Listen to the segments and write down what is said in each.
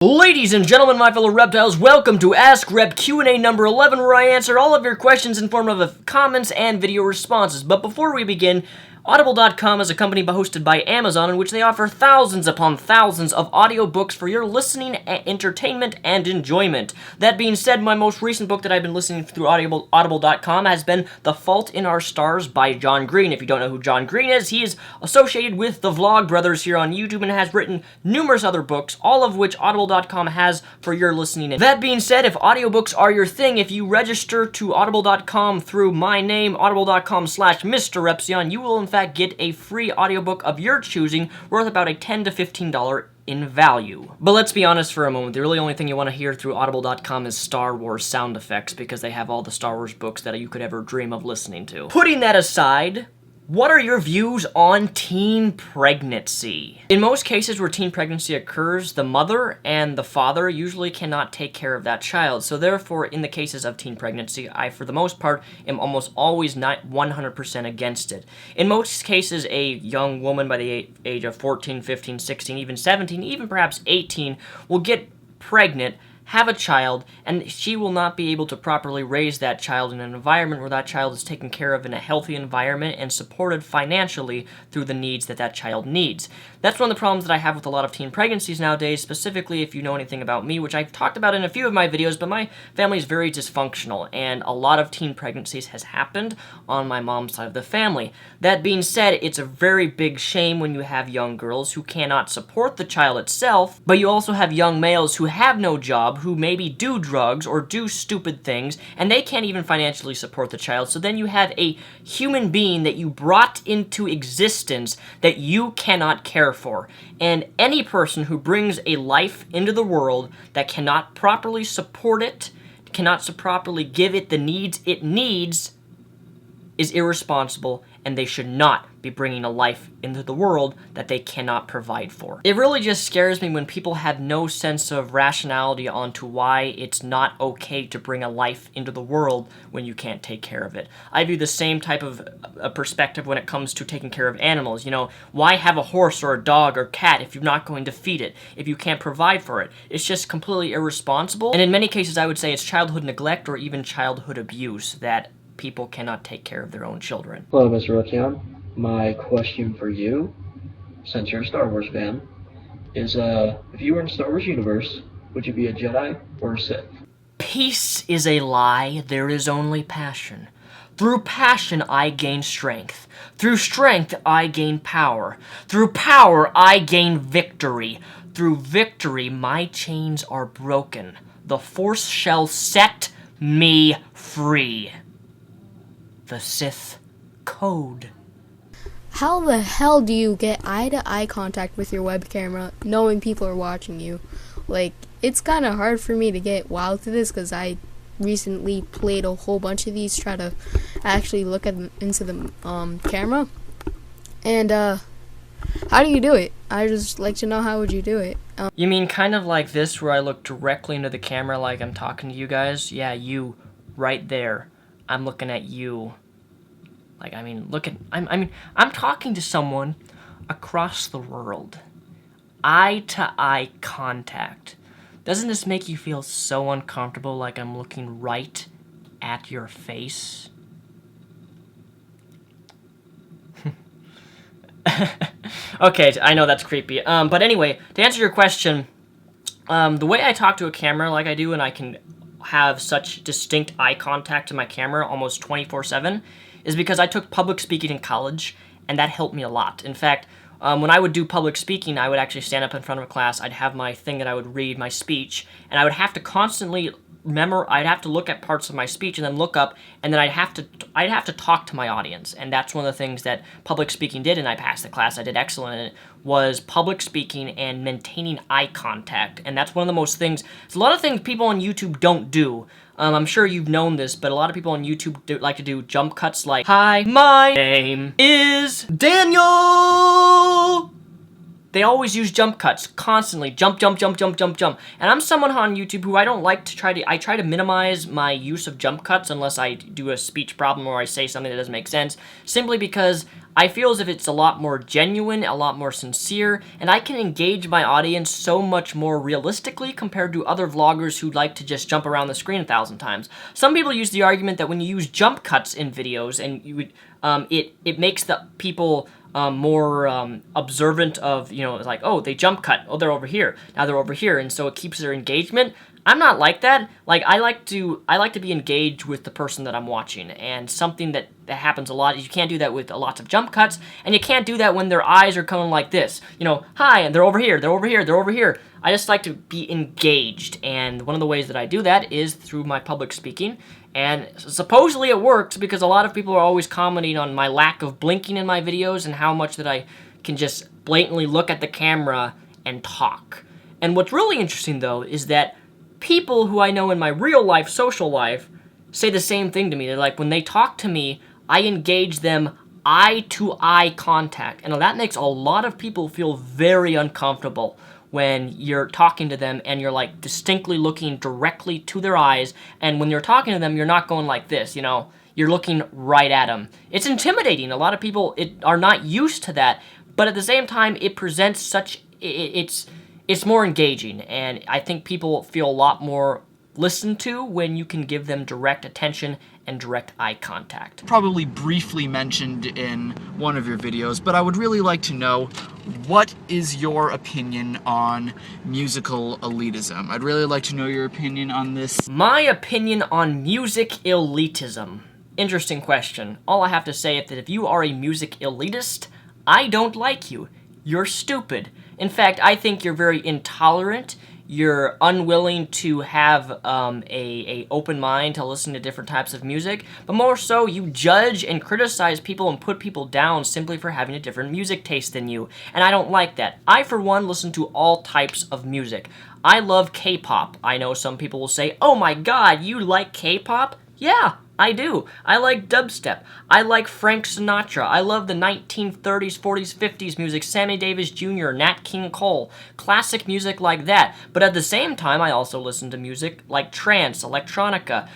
Ladies and gentlemen, my fellow reptiles, welcome to Ask Rep Q&A number 11, where I answer all of your questions in form of comments and video responses. But before we begin, Audible.com is a company hosted by Amazon in which they offer thousands upon thousands of audiobooks for your listening, entertainment, and enjoyment. That being said, my most recent book that I've been listening through Audible.com has been The Fault in Our Stars by John Green. If you don't know who John Green is, he is associated with the Vlog Brothers here on YouTube and has written numerous other books, all of which Audible.com has for your listening. That being said, if audiobooks are your thing, if you register to Audible.com through my name, audible.com/MrRepsion, you will in fact get a free audiobook of your choosing worth about a $10 to $15 in value. But let's be honest for a moment, the really only thing you want to hear through Audible.com is Star Wars sound effects because they have all the Star Wars books that you could ever dream of listening to. Putting that aside, what are your views on teen pregnancy? In most cases where teen pregnancy occurs, the mother and the father usually cannot take care of that child. So therefore, in the cases of teen pregnancy, I, for the most part, am almost always not 100% against it. In most cases, a young woman by the age of 14, 15, 16, even 17, even perhaps 18, will get pregnant, have a child, and she will not be able to properly raise that child in an environment where that child is taken care of in a healthy environment and supported financially through the needs that that child needs. That's one of the problems that I have with a lot of teen pregnancies nowadays, specifically if you know anything about me, which I've talked about in a few of my videos, but my family is very dysfunctional, and a lot of teen pregnancies has happened on my mom's side of the family. That being said, it's a very big shame when you have young girls who cannot support the child itself, but you also have young males who have no job, who maybe do drugs or do stupid things, and they can't even financially support the child. So then you have a human being that you brought into existence that you cannot care for. And any person who brings a life into the world that cannot properly support it, cannot properly give it the needs it needs, is irresponsible, and they should not be bringing a life into the world that they cannot provide for. It really just scares me when people have no sense of rationality onto why it's not okay to bring a life into the world when you can't take care of it. I view the same type of perspective when it comes to taking care of animals. You know, why have a horse or a dog or cat if you're not going to feed it, if you can't provide for it? It's just completely irresponsible, and in many cases I would say it's childhood neglect or even childhood abuse that people cannot take care of their own children. Hello, Mr. Reption. My question for you, since you're a Star Wars fan, is if you were in the Star Wars universe, would you be a Jedi or a Sith? Peace is a lie, there is only passion. Through passion I gain strength. Through strength I gain power. Through power I gain victory. Through victory my chains are broken. The Force shall set me free. The Sith Code. How the hell do you get eye-to-eye contact with your web camera knowing people are watching you? Like, it's kind of hard for me to get wild to this because I recently played a whole bunch of these, try to actually look into the camera. And, how do you do it? I just like to know how would you do it. You mean kind of like this where I look directly into the camera like I'm talking to you guys? Yeah, you, right there. I'm looking at you. Like, I mean, I'm talking to someone across the world. Eye-to-eye contact. Doesn't this make you feel so uncomfortable, like I'm looking right at your face? Okay, I know that's creepy. But anyway, to answer your question, the way I talk to a camera like I do, and I can have such distinct eye contact to my camera almost 24/7, is because I took public speaking in college, and that helped me a lot. In fact, when I would do public speaking, I would actually stand up in front of a class, I'd have my thing that I would read, my speech, and I would have to constantly I'd have to look at parts of my speech and then look up, and then I'd have to talk to my audience. And that's one of the things that public speaking did, and I passed the class, I did excellent in it, was public speaking and maintaining eye contact. And that's one of the most things, it's a lot of things people on YouTube don't do. I'm sure you've known this, but a lot of people on YouTube like to do jump cuts like, "Hi, my name is Daniel." They always use jump cuts, constantly, jump, jump, jump, jump, jump, jump. And I'm someone on YouTube who I don't like to I try to minimize my use of jump cuts unless I do a speech problem or I say something that doesn't make sense, simply because I feel as if it's a lot more genuine, a lot more sincere, and I can engage my audience so much more realistically compared to other vloggers who like to just jump around the screen 1,000 times. Some people use the argument that when you use jump cuts in videos, and you would, it makes the people more observant of, you know, it's like, oh, they jump cut, oh, they're over here, now they're over here, and so it keeps their engagement. I'm not like that. Like, I like to be engaged with the person that I'm watching, and something that happens a lot is you can't do that with lots of jump cuts, and you can't do that when their eyes are coming like this, you know, hi, and they're over here, they're over here, they're over here. I just like to be engaged, and one of the ways that I do that is through my public speaking, and supposedly it works because a lot of people are always commenting on my lack of blinking in my videos and how much that I can just blatantly look at the camera and talk. And what's really interesting, though, is that people who I know in my real life, social life, say the same thing to me. They're like, when they talk to me, I engage them eye-to-eye contact. And that makes a lot of people feel very uncomfortable when you're talking to them and you're like distinctly looking directly to their eyes. And when you're talking to them, you're not going like this, you know, you're looking right at them. It's intimidating. A lot of people are not used to that. But at the same time, it presents such, it's more engaging, and I think people feel a lot more listened to when you can give them direct attention and direct eye contact. Probably briefly mentioned in one of your videos, but I would really like to know, what is your opinion on musical elitism? I'd really like to know your opinion on this. My opinion on music elitism. Interesting question. All I have to say is that if you are a music elitist, I don't like you. You're stupid. In fact, I think you're very intolerant. You're unwilling to have a open mind to listen to different types of music, but more so, you judge and criticize people and put people down simply for having a different music taste than you, and I don't like that. I, for one, listen to all types of music. I love K-pop. I know some people will say, oh my god, you like K-pop? Yeah, I do. I like dubstep. I like Frank Sinatra. I love the 1930s, 40s, 50s music, Sammy Davis Jr., Nat King Cole, classic music like that. But at the same time, I also listen to music like trance, electronica,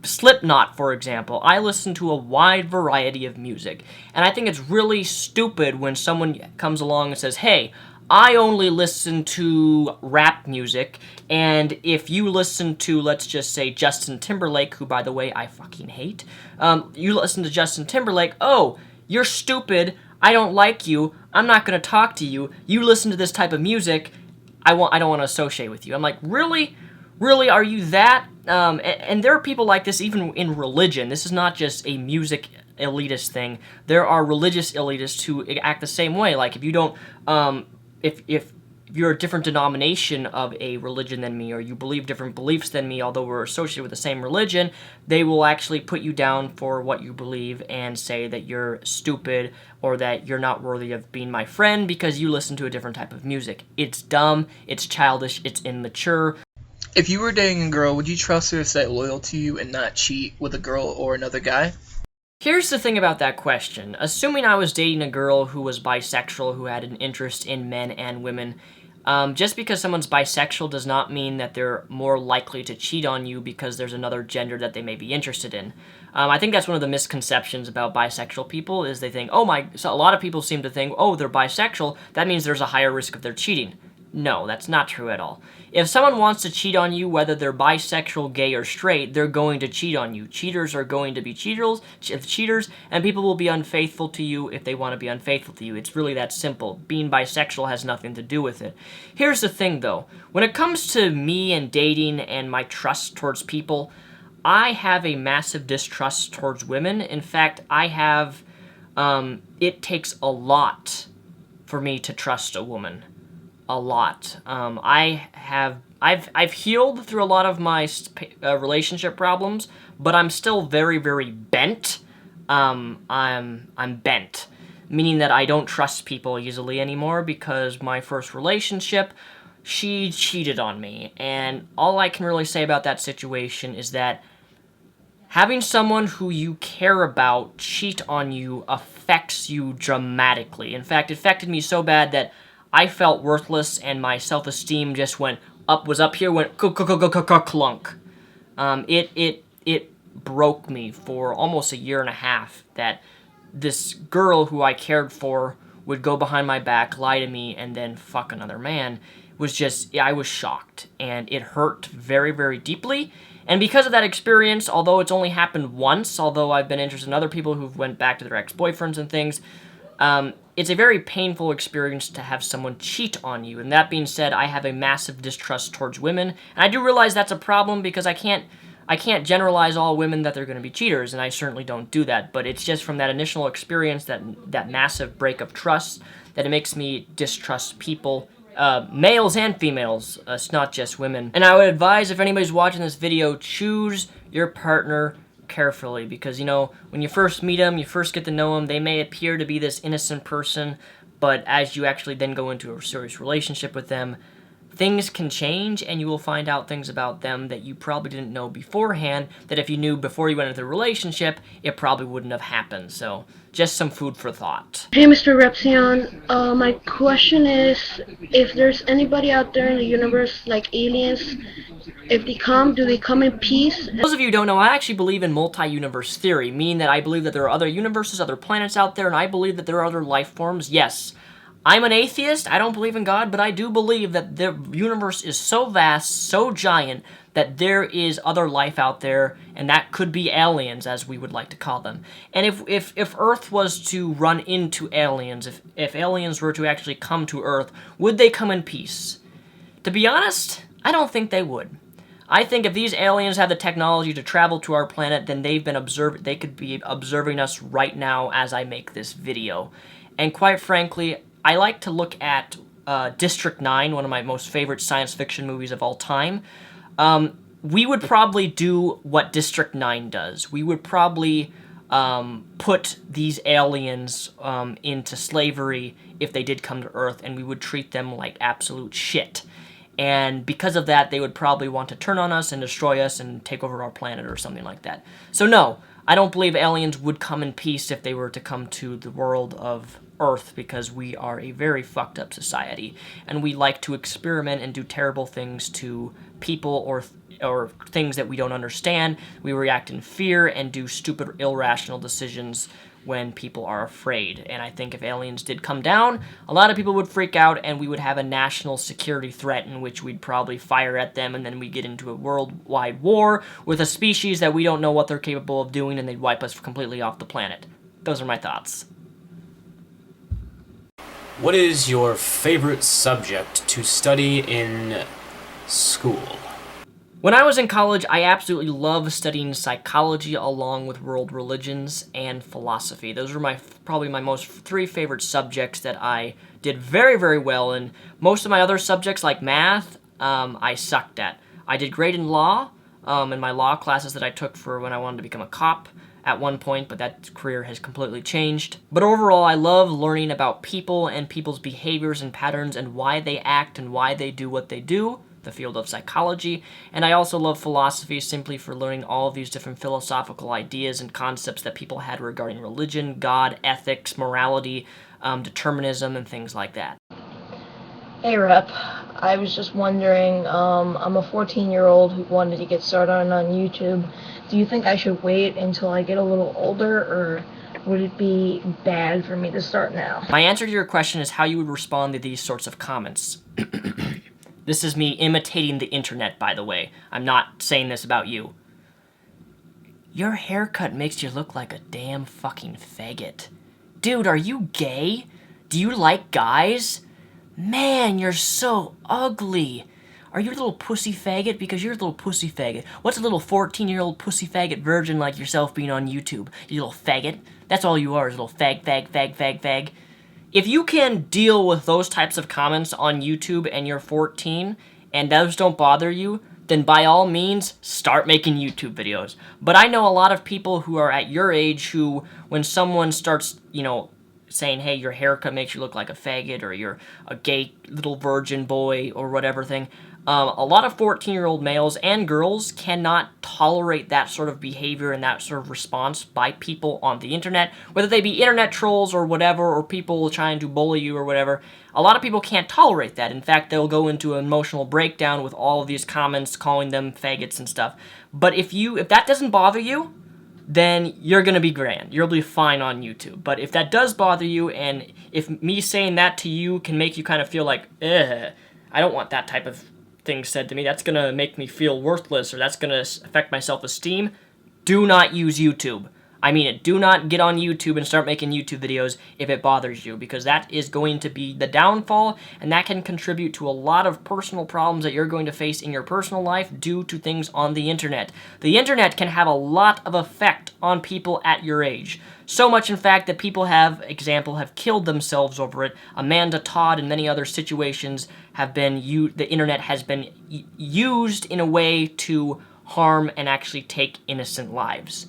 Slipknot, for example. I listen to a wide variety of music. And I think it's really stupid when someone comes along and says, hey, I only listen to rap music, and if you listen to, let's just say, Justin Timberlake, who, by the way, I fucking hate, you listen to Justin Timberlake, oh, you're stupid, I don't like you, I'm not gonna talk to you, you listen to this type of music, I don't want to associate with you. I'm like, really? Really, are you that? And there are people like this even in religion. This is not just a music elitist thing. There are religious elitists who act the same way. Like, if you don't, if you're a different denomination of a religion than me, or you believe different beliefs than me, although we're associated with the same religion, they will actually put you down for what you believe and say that you're stupid or that you're not worthy of being my friend because you listen to a different type of music. It's dumb, it's childish, it's immature. If you were dating a girl, would you trust her to stay loyal to you and not cheat with a girl or another guy? Here's the thing about that question. Assuming I was dating a girl who was bisexual, who had an interest in men and women, just because someone's bisexual does not mean that they're more likely to cheat on you because there's another gender that they may be interested in. I think that's one of the misconceptions about bisexual people, is they think, so a lot of people seem to think, oh, they're bisexual, that means there's a higher risk of their cheating. No, that's not true at all. If someone wants to cheat on you, whether they're bisexual, gay, or straight, they're going to cheat on you. Cheaters are going to be cheaters, and people will be unfaithful to you if they want to be unfaithful to you. It's really that simple. Being bisexual has nothing to do with it. Here's the thing, though. When it comes to me and dating and my trust towards people, I have a massive distrust towards women. In fact, I have, it takes a lot for me to trust a woman. A lot. I've healed through a lot of my relationship problems, but I'm still very, very bent. I'm bent, meaning that I don't trust people easily anymore because my first relationship, she cheated on me, and all I can really say about that situation is that Having someone who you care about cheat on you affects you dramatically. In fact, it affected me so bad that I felt worthless and my self-esteem just went up, was up here, went clunk. It broke me for almost a year and a half that this girl who I cared for would go behind my back, lie to me, and then fuck another man. I was shocked, and it hurt very, very deeply. And because of that experience, although it's only happened once, although I've been interested in other people who've went back to their ex-boyfriends and things, it's a very painful experience to have someone cheat on you. And that being said, I have a massive distrust towards women, and I do realize that's a problem because I can't generalize all women that they're going to be cheaters, and I certainly don't do that. But it's just from that initial experience, that massive break of trust, that it makes me distrust people. Males and females, it's not just women. And I would advise, if anybody's watching this video, choose your partner carefully, because, you know, when you first meet them, you first get to know them, they may appear to be this innocent person, but as you actually then go into a serious relationship with them, things can change, and you will find out things about them that you probably didn't know beforehand, that if you knew before you went into the relationship, it probably wouldn't have happened. So, just some food for thought. Hey, Mr. Repsion. My question is, if there's anybody out there in the universe, like aliens, if they come, do they come in peace? Those of you who don't know, I actually believe in multi-universe theory, meaning that I believe that there are other universes, other planets out there, and I believe that there are other life forms. Yes, I'm an atheist, I don't believe in God, but I do believe that the universe is so vast, so giant, that there is other life out there, and that could be aliens, as we would like to call them. And if Earth was to run into aliens, if aliens were to actually come to Earth, would they come in peace? To be honest, I don't think they would. I think if these aliens have the technology to travel to our planet, then they could be observing us right now as I make this video. And quite frankly, I like to look at District 9, one of my most favorite science fiction movies of all time. We would probably do what District 9 does. We would probably put these aliens into slavery if they did come to Earth, and we would treat them like absolute shit. And because of that, they would probably want to turn on us and destroy us and take over our planet or something like that. So no, I don't believe aliens would come in peace if they were to come to the world of Earth, because we are a very fucked up society, and we like to experiment and do terrible things to people or things that we don't understand. We react in fear and do stupid, irrational decisions when people are afraid. And I think if aliens did come down, a lot of people would freak out, and we would have a national security threat in which we'd probably fire at them, and then we'd get into a worldwide war with a species that we don't know what they're capable of doing, and they'd wipe us completely off the planet. Those are my thoughts. What is your favorite subject to study in school? When I was in college, I absolutely loved studying psychology along with world religions and philosophy. Those were probably my most three favorite subjects that I did very, very well in. Most of my other subjects, like math, I sucked at. I did great in law, in my law classes that I took for when I wanted to become a cop at one point, but that career has completely changed. But overall, I love learning about people and people's behaviors and patterns and why they act and why they do what they do, the field of psychology. And I also love philosophy simply for learning all of these different philosophical ideas and concepts that people had regarding religion, God, ethics, morality, determinism, and things like that. Hey, Rep. I was just wondering, I'm a 14-year-old who wanted to get started on YouTube. Do you think I should wait until I get a little older, or would it be bad for me to start now? My answer to your question is how you would respond to these sorts of comments. This is me imitating the internet, by the way. I'm not saying this about you. Your haircut makes you look like a damn fucking faggot. Dude, are you gay? Do you like guys? Man, you're so ugly. Are you a little pussy faggot? Because you're a little pussy faggot. What's a little 14-year-old pussy faggot virgin like yourself being on YouTube? You little faggot. That's all you are, is a little fag. If you can deal with those types of comments on YouTube and you're 14 and those don't bother you, then by all means, start making YouTube videos. But I know a lot of people who are at your age who, when someone starts, saying, hey, your haircut makes you look like a faggot, or you're a gay little virgin boy, or whatever thing, A lot of 14-year-old males and girls cannot tolerate that sort of behavior and that sort of response by people on the internet, whether they be internet trolls or whatever, or people trying to bully you or whatever. A lot of people can't tolerate that. In fact, they'll go into an emotional breakdown with all of these comments calling them faggots and stuff. But if that doesn't bother you, then you're gonna be grand. You'll be fine on YouTube. But if that does bother you, and if me saying that to you can make you kind of feel like, I don't want that type of thing said to me, that's gonna make me feel worthless, or that's gonna affect my self-esteem, do not use YouTube. I mean it, do not get on YouTube and start making YouTube videos if it bothers you, because that is going to be the downfall, and that can contribute to a lot of personal problems that you're going to face in your personal life due to things on the internet. The internet can have a lot of effect on people at your age. So much, in fact, that people have killed themselves over it. Amanda Todd and many other situations the internet has been used in a way to harm and actually take innocent lives.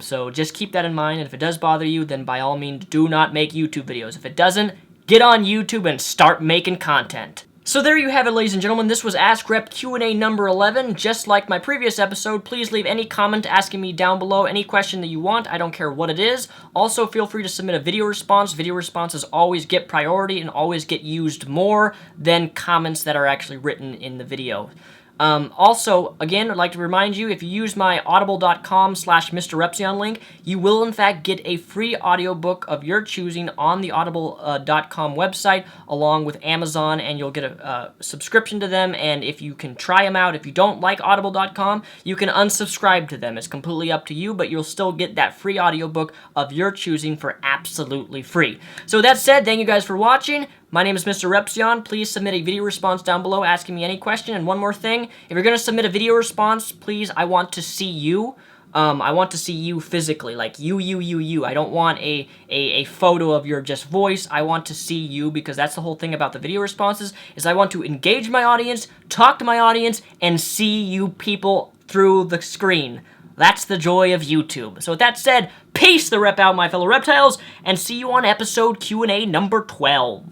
So just keep that in mind, and if it does bother you, then by all means do not make YouTube videos. If it doesn't, get on YouTube and start making content. So there you have it, ladies and gentlemen. This was Ask Rep Q&A number 11. Just like my previous episode, please leave any comment asking me down below, any question that you want. I don't care what it is. Also, feel free to submit a video response. Video responses always get priority and always get used more than comments that are actually written in the video. Also, again, I'd like to remind you, if you use my audible.com/MrRepzion link, you will in fact get a free audiobook of your choosing on the audible.com website, along with Amazon, and you'll get a subscription to them, and if you can try them out, if you don't like audible.com, you can unsubscribe to them. It's completely up to you, but you'll still get that free audiobook of your choosing for absolutely free. So that said, thank you guys for watching. My name is Mr. Repzion. Please submit a video response down below asking me any question. And one more thing, if you're going to submit a video response, please, I want to see you. I want to see you physically, like you. I don't want a photo of your just voice. I want to see you, because that's the whole thing about the video responses, is I want to engage my audience, talk to my audience, and see you people through the screen. That's the joy of YouTube. So with that said, peace the rep out, my fellow reptiles, and see you on episode Q&A number 12.